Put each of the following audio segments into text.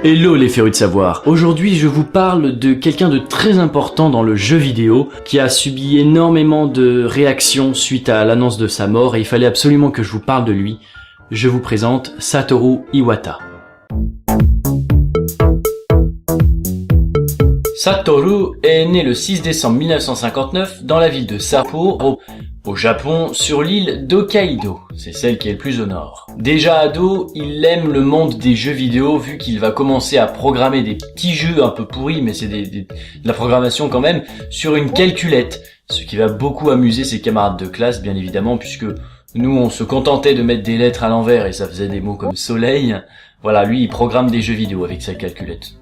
Hello les férus de savoir. Aujourd'hui je vous parle de quelqu'un de très important dans le jeu vidéo qui a subi énormément de réactions suite à l'annonce de sa mort et il fallait absolument que je vous parle de lui. Je vous présente Satoru Iwata. Satoru est né le 6 décembre 1959 dans la ville de Sapporo, au Japon, sur l'île d'Hokkaido. C'est celle qui est le plus au nord. Déjà ado, il aime le monde des jeux vidéo vu qu'il va commencer à programmer des petits jeux un peu pourris, mais c'est de la programmation quand même, sur une calculette. Ce qui va beaucoup amuser ses camarades de classe, bien évidemment, puisque nous, on se contentait de mettre des lettres à l'envers et ça faisait des mots comme soleil. Voilà, lui, il programme des jeux vidéo avec sa calculette.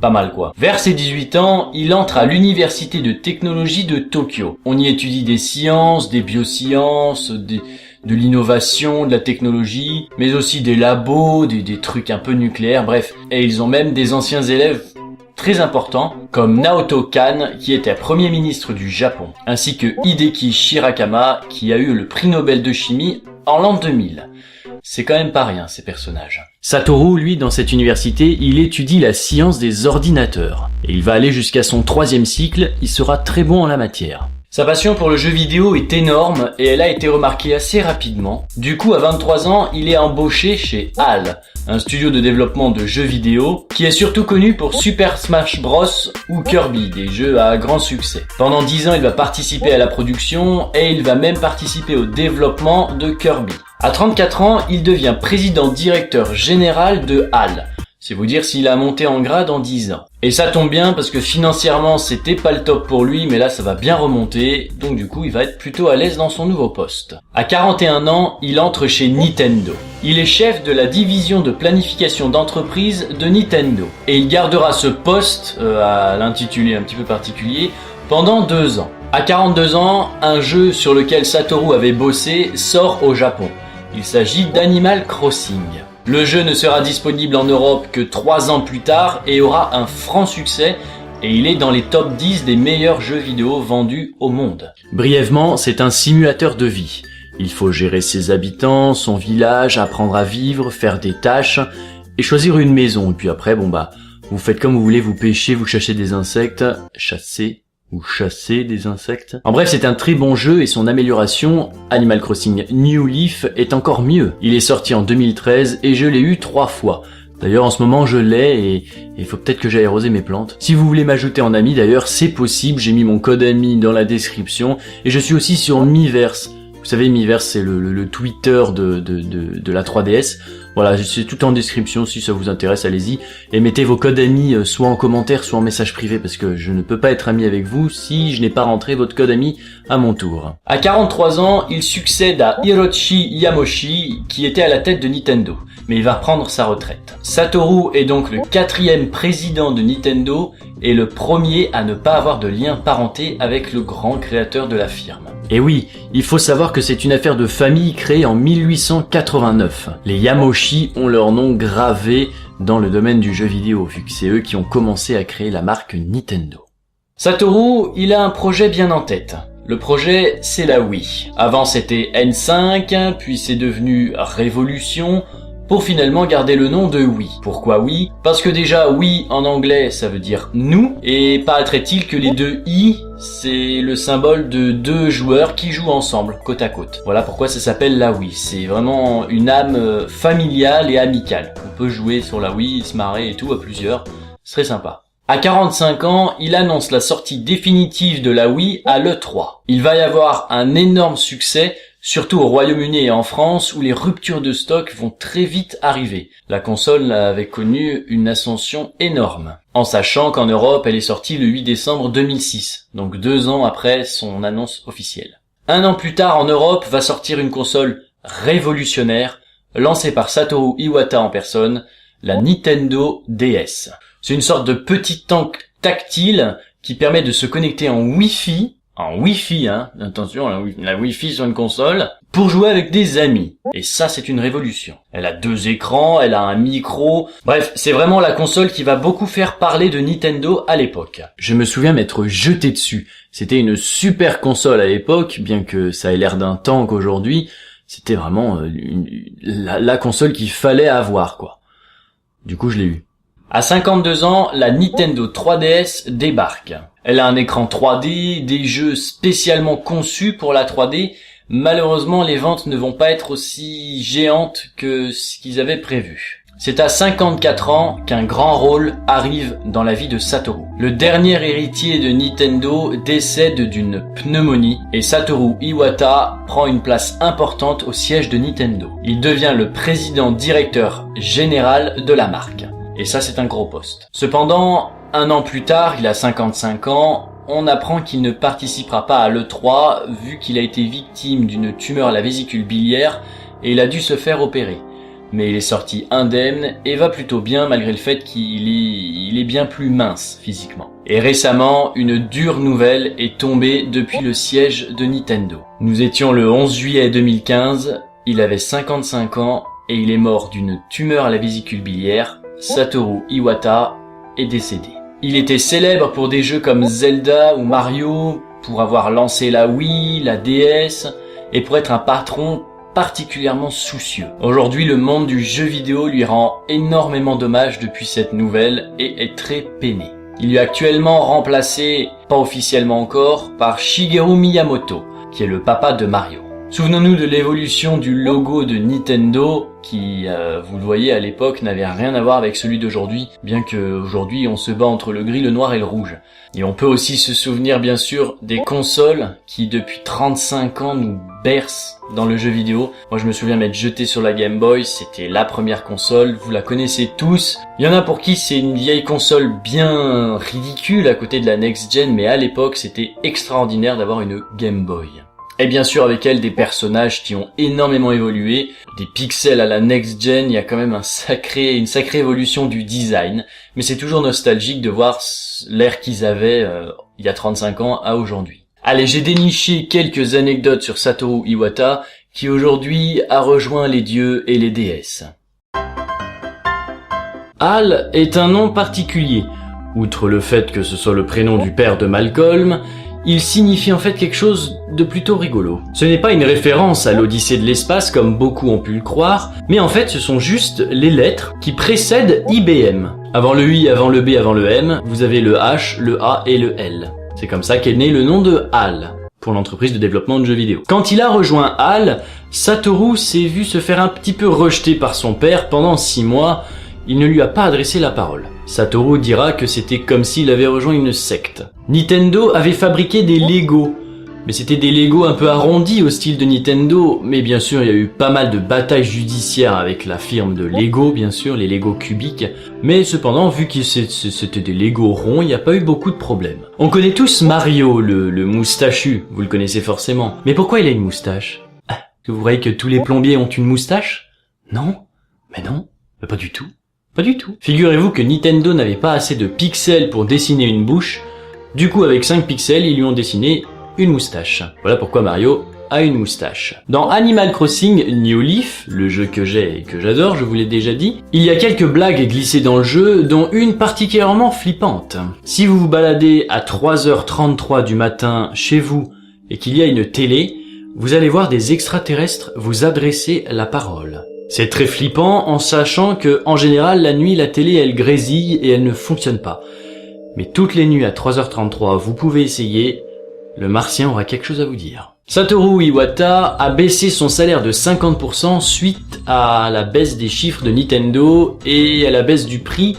Pas mal quoi. Vers ses 18 ans, il entre à l'université de technologie de Tokyo. On y étudie des sciences, des biosciences, de l'innovation, de la technologie, mais aussi des labos, des trucs un peu nucléaires, bref. Et ils ont même des anciens élèves très importants, comme Naoto Kan, qui était premier ministre du Japon, ainsi que Hideki Shirakama, qui a eu le prix Nobel de chimie en l'an 2000. C'est quand même pas rien, ces personnages. Satoru, lui, dans cette université, il étudie la science des ordinateurs. Et il va aller jusqu'à son 3e cycle, il sera très bon en la matière. Sa passion pour le jeu vidéo est énorme et elle a été remarquée assez rapidement. Du coup, à 23 ans, il est embauché chez HAL, un studio de développement de jeux vidéo qui est surtout connu pour Super Smash Bros ou Kirby, des jeux à grand succès. Pendant 10 ans, il va participer à la production et il va même participer au développement de Kirby. À 34 ans, il devient président-directeur général de HAL. C'est vous dire s'il a monté en grade en 10 ans. Et ça tombe bien parce que financièrement c'était pas le top pour lui, mais là ça va bien remonter, donc du coup il va être plutôt à l'aise dans son nouveau poste. À 41 ans, il entre chez Nintendo. Il est chef de la division de planification d'entreprise de Nintendo. Et il gardera ce poste, à l'intitulé un petit peu particulier, pendant 2 ans. À 42 ans, un jeu sur lequel Satoru avait bossé sort au Japon. Il s'agit d'Animal Crossing. Le jeu ne sera disponible en Europe que 3 ans plus tard et aura un franc succès et il est dans les top 10 des meilleurs jeux vidéo vendus au monde. Brièvement, c'est un simulateur de vie. Il faut gérer ses habitants, son village, apprendre à vivre, faire des tâches et choisir une maison. Et puis après, vous faites comme vous voulez, vous pêchez, vous chassez des insectes, chasser des insectes. En bref, c'est un très bon jeu et son amélioration, Animal Crossing New Leaf, est encore mieux. Il est sorti en 2013 et je l'ai eu 3 fois. D'ailleurs, en ce moment, je l'ai et il faut peut-être que j'aille arroser mes plantes. Si vous voulez m'ajouter en ami, d'ailleurs, c'est possible. J'ai mis mon code ami dans la description et je suis aussi sur Miiverse. Vous savez, Miiverse, c'est le Twitter de la 3DS. Voilà, c'est tout en description, si ça vous intéresse, allez-y. Et mettez vos codes amis, soit en commentaire, soit en message privé, parce que je ne peux pas être ami avec vous si je n'ai pas rentré votre code ami à mon tour. À 43 ans, il succède à Hiroshi Yamauchi, qui était à la tête de Nintendo. Mais il va prendre sa retraite. Satoru est donc le 4e président de Nintendo et le premier à ne pas avoir de lien parenté avec le grand créateur de la firme. Et oui, il faut savoir que c'est une affaire de famille créée en 1889. Les Yamauchi ont leur nom gravé dans le domaine du jeu vidéo, vu que c'est eux qui ont commencé à créer la marque Nintendo. Satoru, il a un projet bien en tête. Le projet, c'est la Wii. Avant c'était N5, puis c'est devenu Révolution, pour finalement garder le nom de Wii. Pourquoi Wii ? Parce que déjà Wii en anglais ça veut dire nous, et paraîtrait-il que les 2 I c'est le symbole de 2 joueurs qui jouent ensemble, côte à côte. Voilà pourquoi ça s'appelle la Wii. C'est vraiment une âme familiale et amicale. On peut jouer sur la Wii, se marrer et tout à plusieurs, ce serait sympa. À 45 ans, il annonce la sortie définitive de la Wii à l'E3. Il va y avoir un énorme succès, surtout au Royaume-Uni et en France, où les ruptures de stock vont très vite arriver. La console avait connu une ascension énorme, en sachant qu'en Europe, elle est sortie le 8 décembre 2006, donc 2 ans après son annonce officielle. 1 an plus tard, en Europe, va sortir une console révolutionnaire, lancée par Satoru Iwata en personne, la Nintendo DS. C'est une sorte de petit tank tactile qui permet de se connecter en Wi-Fi, attention, la Wi-Fi sur une console, pour jouer avec des amis. Et ça, c'est une révolution. Elle a 2 écrans, elle a un micro. Bref, c'est vraiment la console qui va beaucoup faire parler de Nintendo à l'époque. Je me souviens m'être jeté dessus. C'était une super console à l'époque, bien que ça ait l'air d'un tank aujourd'hui. C'était vraiment la console qu'il fallait avoir, quoi. Du coup, je l'ai eu. À 52 ans, la Nintendo 3DS débarque. Elle a un écran 3D, des jeux spécialement conçus pour la 3D. Malheureusement, les ventes ne vont pas être aussi géantes que ce qu'ils avaient prévu. C'est à 54 ans qu'un grand rôle arrive dans la vie de Satoru. Le dernier héritier de Nintendo décède d'une pneumonie et Satoru Iwata prend une place importante au siège de Nintendo. Il devient le président directeur général de la marque. Et ça, c'est un gros poste. Cependant, un an plus tard, il a 55 ans, on apprend qu'il ne participera pas à l'E3 vu qu'il a été victime d'une tumeur à la vésicule biliaire et il a dû se faire opérer. Mais il est sorti indemne et va plutôt bien malgré le fait qu'il est bien plus mince physiquement. Et récemment, une dure nouvelle est tombée depuis le siège de Nintendo. Nous étions le 11 juillet 2015, il avait 55 ans et il est mort d'une tumeur à la vésicule biliaire. Satoru Iwata est décédé. Il était célèbre pour des jeux comme Zelda ou Mario, pour avoir lancé la Wii, la DS, et pour être un patron particulièrement soucieux. Aujourd'hui, le monde du jeu vidéo lui rend énormément d'hommage depuis cette nouvelle et est très peiné. Il est actuellement remplacé, pas officiellement encore, par Shigeru Miyamoto, qui est le papa de Mario. Souvenons-nous de l'évolution du logo de Nintendo qui, vous le voyez à l'époque, n'avait rien à voir avec celui d'aujourd'hui, bien qu'aujourd'hui on se bat entre le gris, le noir et le rouge. Et on peut aussi se souvenir bien sûr des consoles qui depuis 35 ans nous bercent dans le jeu vidéo. Moi je me souviens m'être jeté sur la Game Boy, c'était la première console, vous la connaissez tous. Il y en a pour qui c'est une vieille console bien ridicule à côté de la Next Gen, mais à l'époque c'était extraordinaire d'avoir une Game Boy. Et bien sûr avec elle des personnages qui ont énormément évolué, des pixels à la next gen, il y a quand même une sacrée évolution du design, mais c'est toujours nostalgique de voir l'ère qu'ils avaient il y a 35 ans à aujourd'hui. Allez, j'ai déniché quelques anecdotes sur Satoru Iwata qui aujourd'hui a rejoint les dieux et les déesses. Hal est un nom particulier. Outre le fait que ce soit le prénom du père de Malcolm, il signifie en fait quelque chose de plutôt rigolo. Ce n'est pas une référence à l'Odyssée de l'espace comme beaucoup ont pu le croire, mais en fait ce sont juste les lettres qui précèdent IBM. Avant le I, avant le B, avant le M, vous avez le H, le A et le L. C'est comme ça qu'est né le nom de HAL, pour l'entreprise de développement de jeux vidéo. Quand il a rejoint HAL, Satoru s'est vu se faire un petit peu rejeter par son père pendant 6 mois. Il ne lui a pas adressé la parole. Satoru dira que c'était comme s'il avait rejoint une secte. Nintendo avait fabriqué des Lego, mais c'était des Lego un peu arrondis au style de Nintendo, mais bien sûr il y a eu pas mal de batailles judiciaires avec la firme de Lego, bien sûr, les Lego cubiques, mais cependant vu que c'était des Lego ronds, il n'y a pas eu beaucoup de problèmes. On connaît tous Mario, le moustachu, vous le connaissez forcément, mais pourquoi il a une moustache? Que vous croyez que tous les plombiers ont une moustache? Non? Mais non, mais pas du tout. Pas du tout. Figurez-vous que Nintendo n'avait pas assez de pixels pour dessiner une bouche. Du coup, avec 5 pixels, ils lui ont dessiné une moustache. Voilà pourquoi Mario a une moustache. Dans Animal Crossing New Leaf, le jeu que j'ai et que j'adore, je vous l'ai déjà dit, il y a quelques blagues glissées dans le jeu, dont une particulièrement flippante. Si vous vous baladez à 3h33 du matin chez vous et qu'il y a une télé, vous allez voir des extraterrestres vous adresser la parole. C'est très flippant en sachant que, en général, la nuit, la télé, elle grésille et elle ne fonctionne pas. Mais toutes les nuits à 3h33, vous pouvez essayer, le martien aura quelque chose à vous dire. Satoru Iwata a baissé son salaire de 50% suite à la baisse des chiffres de Nintendo et à la baisse du prix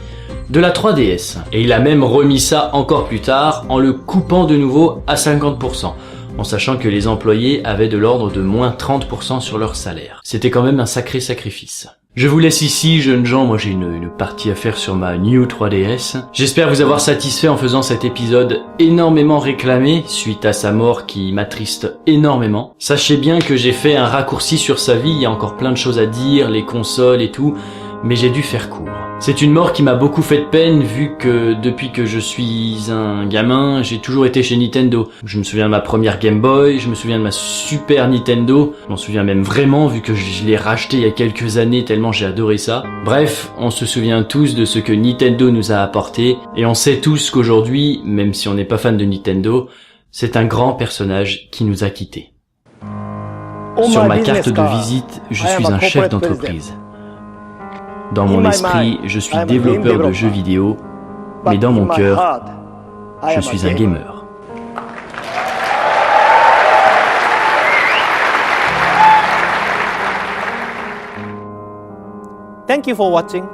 de la 3DS. Et il a même remis ça encore plus tard en le coupant de nouveau à 50%. En sachant que les employés avaient de l'ordre de moins 30% sur leur salaire. C'était quand même un sacré sacrifice. Je vous laisse ici, jeunes gens, moi j'ai une partie à faire sur ma New 3DS. J'espère vous avoir satisfait en faisant cet épisode énormément réclamé suite à sa mort qui m'attriste énormément. Sachez bien que j'ai fait un raccourci sur sa vie, il y a encore plein de choses à dire, les consoles et tout, mais j'ai dû faire court. C'est une mort qui m'a beaucoup fait de peine vu que depuis que je suis un gamin, j'ai toujours été chez Nintendo. Je me souviens de ma première Game Boy, je me souviens de ma Super Nintendo, je m'en souviens même vraiment vu que je l'ai racheté il y a quelques années tellement j'ai adoré ça. Bref, on se souvient tous de ce que Nintendo nous a apporté et on sait tous qu'aujourd'hui, même si on n'est pas fan de Nintendo, c'est un grand personnage qui nous a quittés. Sur ma carte de visite, je suis un chef d'entreprise. Dans mon esprit, je suis développeur de jeux vidéo, mais dans mon cœur, je suis un gamer. Thank you for watching.